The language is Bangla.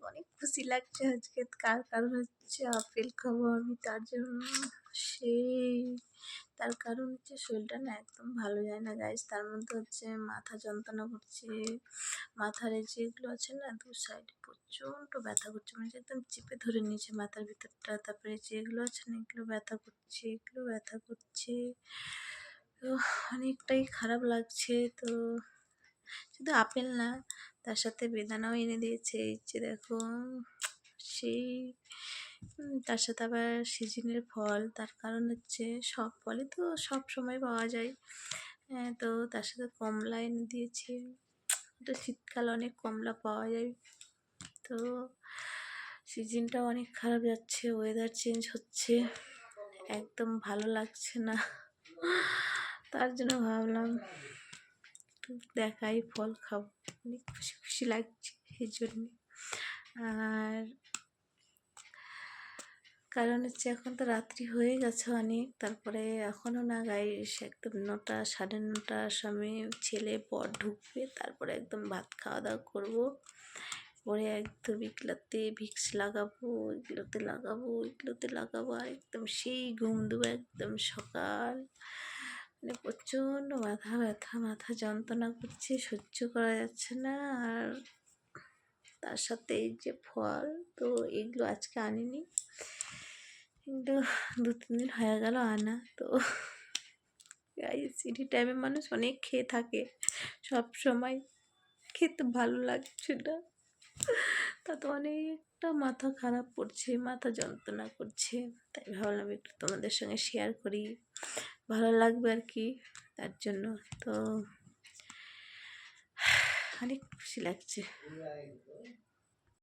অনেক খুশি লাগছে আজকে। কারণ হচ্ছে আপেল খাবো আমি, তার জন্য সেই তার কারণ হচ্ছে শরীরটা না একদম ভালো যায় না গাইস। তার মধ্যে হচ্ছে মাথা যন্ত্রণা করছে, মাথার এই যেগুলো আছে না দু সাইডে প্রচণ্ড ব্যথা করছে, মানে একদম চেপে ধরে নিয়েছে মাথার ভিতরটা। তারপরে যেগুলো আছে না এগুলো ব্যথা করছে, এগুলো ব্যথা করছে, তো অনেকটাই খারাপ লাগছে। তো শুধু আপেল না, তার সাথে বেদানাও এনে দিয়েছে, এই যে দেখো সেই তার সাথে আবার সিজনের ফল। তার কারণ হচ্ছে সব ফলই তো সব সময় পাওয়া যায়। তো তার সাথে কমলা এনে দিয়েছে, তো শীতকাল অনেক কমলা পাওয়া যায়। তো সিজনটা অনেক খারাপ যাচ্ছে, ওয়েদার চেঞ্জ হচ্ছে, একদম ভালো লাগছে না। তার জন্য ভাবলাম একটু দেখাই, ফল খাবো, অনেক খুশি খুশি লাগছে এই জন্যে। আর কারণ হচ্ছে এখন তো রাত্রি হয়ে গেছে অনেক, তারপরে এখনও না গাইস একদম 9টা 9:30টার সময় ছেলে বর ঢুকবে, তারপরে একদম ভাত খাওয়া দাওয়া করবো, পরে একদম এগুলোতে ভিক্স লাগাবো, এগুলোতে লাগাবো আর একদম সেই ঘুম দেবো একদম সকাল। মানে প্রচণ্ড মাথা ব্যথা, মাথা যন্ত্রণা করছে, সহ্য করা যাচ্ছে না। আর তার সাথে এই যে ফল, তো এগুলো আজকে আনিনি, কিন্তু 2-3 দিন হয়ে গেল আনা। তো সিটি টাইমে মানুষ অনেক খেয়ে থাকে, সব সময় খেতে ভালো লাগছে না, তাতে অনেকটা মাথা খারাপ করছে, মাথা যন্ত্রণা করছে। তাই ভাবলাম একটু তোমাদের সঙ্গে শেয়ার করি, ভালো লাগবে আর কি, তার জন্য। তো অনেক খুশি লাগছে।